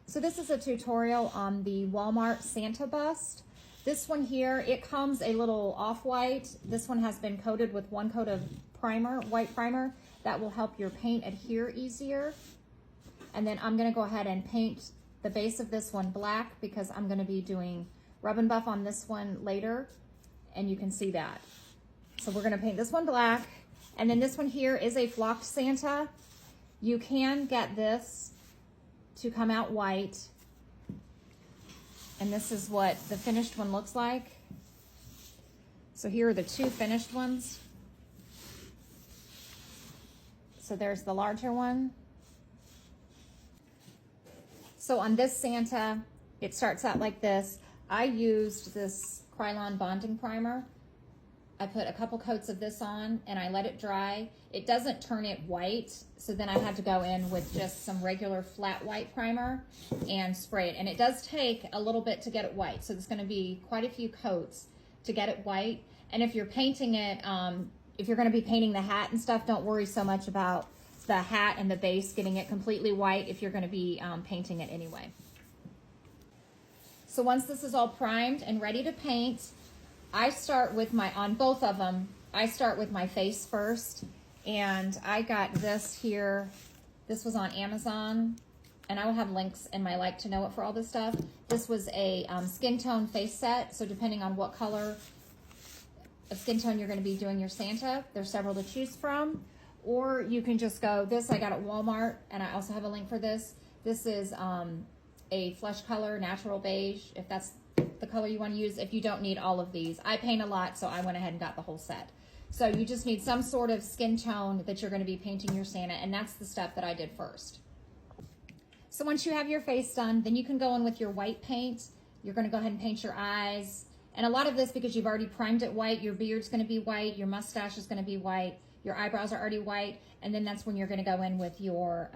So this is a tutorial on the Walmart Santa bust. This one here, it comes a little off-white. This one has been coated with one coat of primer, white primer, that will help your paint adhere easier. And then I'm gonna go ahead and paint the base of this one black because I'm gonna be doing rub and buff on this one later, and you can see that. So we're gonna paint this one black, and then this one here is a flocked Santa. You can get this to come out white, and this is what the finished one looks like. So here are the two finished ones. So there's the larger one. So on this Santa, it starts out like this. I used this Krylon bonding primer. I put a couple coats of this on and I let it dry. It doesn't turn it white, so then I had to go in with just some regular flat white primer and spray it. And it does take a little bit to get it white, so there's gonna be quite a few coats to get it white. And if you're painting it, if you're gonna be painting the hat and stuff, don't worry so much about the hat and the base getting it completely white if you're gonna be painting it anyway. So once this is all primed and ready to paint, I start with on both of them, I start with my face first. And I got this here. This was on Amazon, and I will have links in my like to know it for all this stuff. This was a skin tone face set. So depending on what color of skin tone you're gonna be doing your Santa, there's several to choose from. Or you can just go, this I got at Walmart, and I also have a link for this. This is a flesh color, natural beige, if that's the color you want to use. If you don't need all of these, I paint a lot, so I went ahead and got the whole set. So you just need some sort of skin tone that you're going to be painting your Santa, and that's the step that I did first. So once you have your face done, then you can go in with your white paint. You're going to go ahead and paint your eyes, and a lot of this, because you've already primed it white, your beard's going to be white, your mustache is going to be white, your eyebrows are already white, and then that's when you're going to go in with your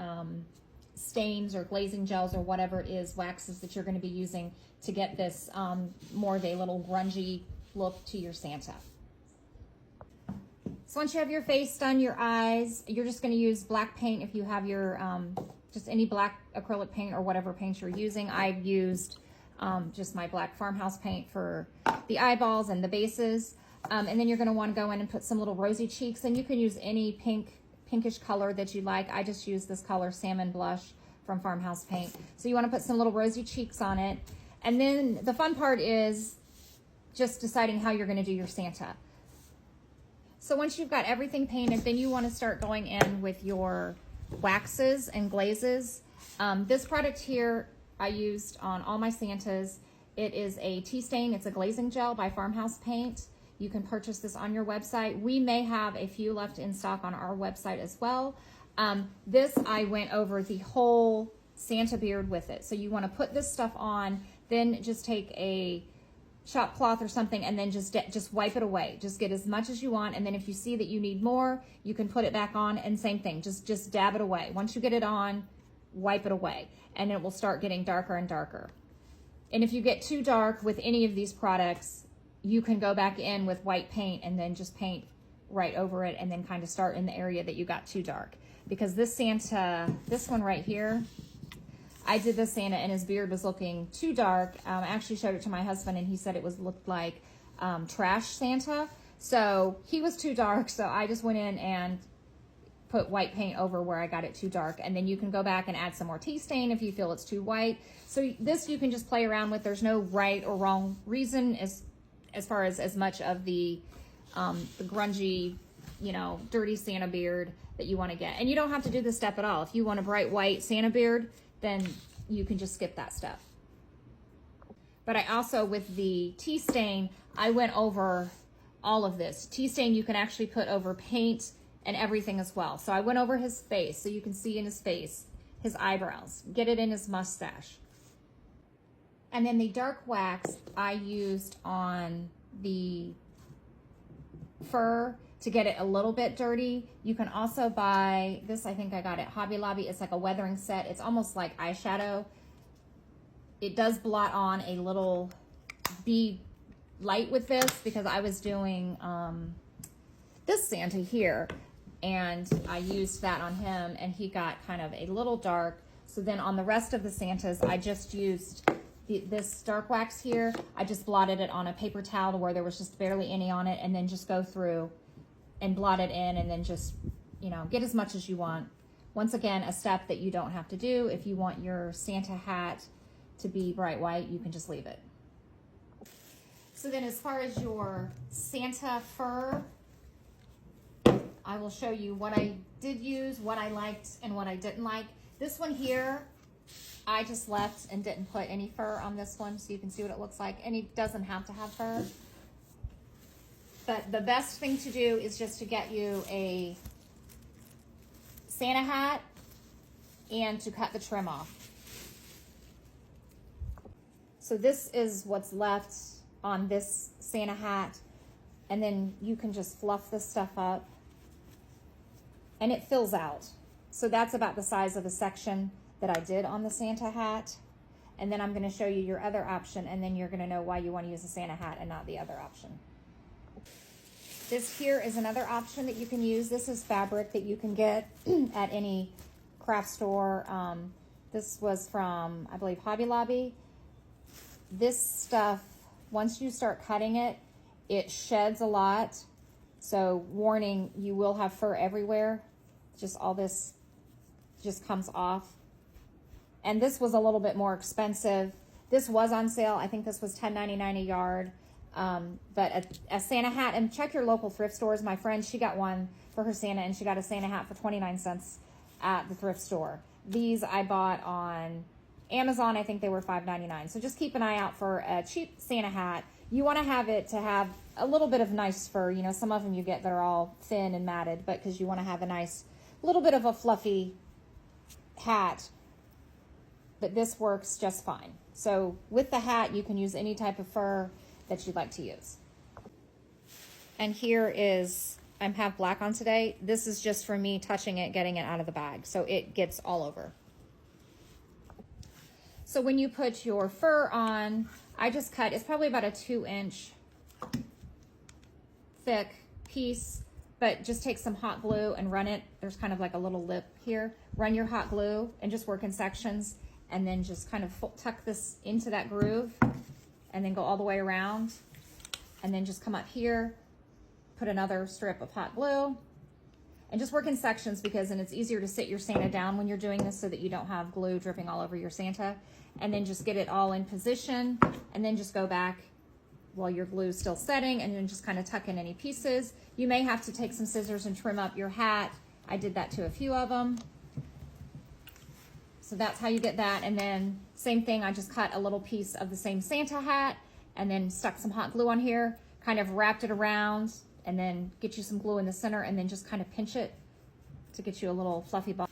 stains or glazing gels or whatever it is, waxes that you're going to be using to get this more of a little grungy look to your Santa. So once you have your face done, your eyes, you're just going to use black paint if you have your, just any black acrylic paint or whatever paint you're using. I've used just my black farmhouse paint for the eyeballs and the bases. And then you're going to want to go in and put some little rosy cheeks, and you can use any pinkish color that you like. I just use this color, Salmon Blush from Farmhouse Paint. So you want to put some little rosy cheeks on it. And then the fun part is just deciding how you're going to do your Santa. So once you've got everything painted, then you want to start going in with your waxes and glazes. This product here I used on all my Santas. It is a tea stain. It's a glazing gel by Farmhouse Paint. You can purchase this on your website. We may have a few left in stock on our website as well. This, I went over the whole Santa beard with it. So you want to put this stuff on, then just take a shop cloth or something, and then just wipe it away. Just get as much as you want, and then if you see that you need more, you can put it back on, and same thing, just dab it away. Once you get it on, wipe it away, and it will start getting darker and darker. And if you get too dark with any of these products, you can go back in with white paint and then just paint right over it, and then kind of start in the area that you got too dark. Because this Santa, this one right here, I did this Santa and his beard was looking too dark. I actually showed it to my husband and he said it looked like trash Santa. So he was too dark, so I just went in and put white paint over where I got it too dark. And then you can go back and add some more tea stain if you feel it's too white. So this you can just play around with. There's no right or wrong reason as far as much of the grungy, you know, dirty Santa beard that you want to get. And you don't have to do this step at all. If you want a bright white Santa beard, then you can just skip that step. But I also, with the tea stain, I went over all of this. Tea stain you can actually put over paint and everything as well. So I went over his face, so you can see in his face, his eyebrows, get it in his mustache. And then the dark wax I used on the fur to get it a little bit dirty. You can also buy this, I think I got it Hobby Lobby. It's like a weathering set. It's almost like eyeshadow. It does blot on a little. Be light with this, because I was doing this Santa here, and I used that on him, and he got kind of a little dark. So then on the rest of the Santas, I just used this dark wax here. I just blotted it on a paper towel to where there was just barely any on it, and then just go through and blot it in, and then just, you know, get as much as you want. Once again, a step that you don't have to do. If you want your Santa hat to be bright white, you can just leave it. So then as far as your Santa fur, I will show you what I did use, what I liked, and what I didn't like. This one here, I just left and didn't put any fur on this one, so you can see what it looks like. And it doesn't have to have fur. But the best thing to do is just to get you a Santa hat and to cut the trim off. So this is what's left on this Santa hat, and then you can just fluff this stuff up and it fills out. So that's about the size of the section that I did on the Santa hat. And then I'm going to show you your other option, and then you're going to know why you want to use the Santa hat and not the other option. This here is another option that you can use. This is fabric that you can get at any craft store. This was from, I believe, Hobby Lobby. This stuff, once you start cutting it, it sheds a lot. So warning, you will have fur everywhere. Just all this just comes off. And this was a little bit more expensive. This was on sale. I think this was $10.99 a yard. But a Santa hat, and check your local thrift stores. My friend, she got one for her Santa, and she got a Santa hat for 29 cents at the thrift store. These I bought on Amazon. I think they were $5.99. So just keep an eye out for a cheap Santa hat. You want to have it to have a little bit of nice fur. You know, some of them you get that are all thin and matted, but because you want to have a nice little bit of a fluffy hat. But this works just fine. So with the hat, you can use any type of fur that you'd like to use. And here is, I have black on today. This is just for me touching it, getting it out of the bag. So it gets all over. So when you put your fur on, I just cut, it's probably about a 2-inch thick piece, but just take some hot glue and run it. There's kind of like a little lip here. Run your hot glue and just work in sections, and then just kind of tuck this into that groove, and then go all the way around, and then just come up here, put another strip of hot glue, and just work in sections, because then it's easier to sit your Santa down when you're doing this so that you don't have glue dripping all over your Santa. And then just get it all in position, and then just go back while your glue's still setting, and then just kind of tuck in any pieces. You may have to take some scissors and trim up your hat. I did that to a few of them. So that's how you get that. And then same thing, I just cut a little piece of the same Santa hat and then stuck some hot glue on here, kind of wrapped it around, and then get you some glue in the center, and then just kind of pinch it to get you a little fluffy ball.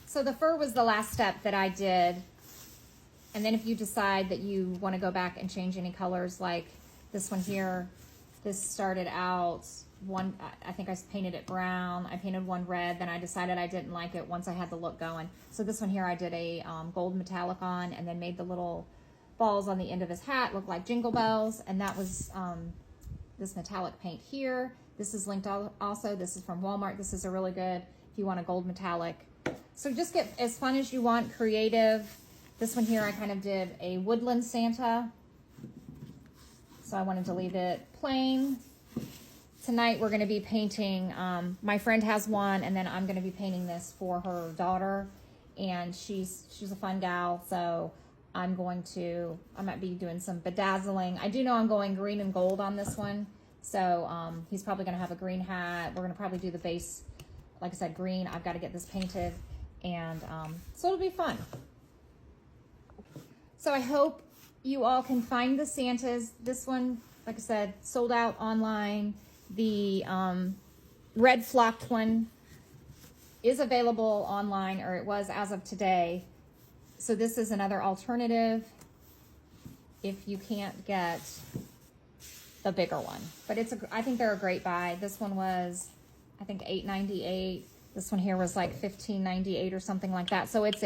So the fur was the last step that I did. And then if you decide that you want to go back and change any colors, like this one here, this started out I think I painted it brown. I painted one red, then I decided I didn't like it once I had the look going. So this one here I did a gold metallic on, and then made the little balls on the end of his hat look like jingle bells. And that was this metallic paint here. This is linked also. This is from Walmart. This is a really good if you want a gold metallic. So just get as fun as you want, creative. This one here I kind of did a woodland Santa. So I wanted to leave it plain. Tonight we're going to be painting, my friend has one, and then I'm going to be painting this for her daughter, and she's a fun gal, so I might be doing some bedazzling. I do know I'm going green and gold on this one, so he's probably going to have a green hat. We're going to probably do the base, like I said, green. I've got to get this painted, and so it'll be fun. So I hope you all can find the Santas. This one, like I said, sold out online. The red flocked one is available online, or it was as of today. So this is another alternative if you can't get the bigger one. But I think they're a great buy. This one was, I think, $8.98. This one here was like $15.98 or something like that. So it's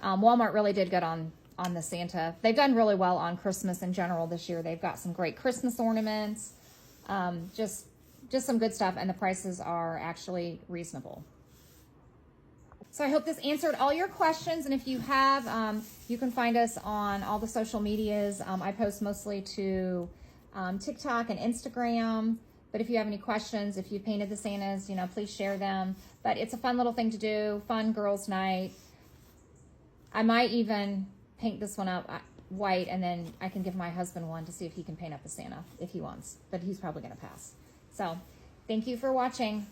Walmart really did good on the Santa. They've done really well on Christmas in general this year. They've got some great Christmas ornaments. Just some good stuff, and the prices are actually reasonable. So I hope this answered all your questions. And if you have, you can find us on all the social medias. I post mostly to TikTok and Instagram. But if you have any questions, if you painted the Santas, you know, please share them. But it's a fun little thing to do, fun girls' night. I might even paint this one up white, and then I can give my husband one to see if he can paint up a Santa if he wants. But he's probably going to pass. So thank you for watching.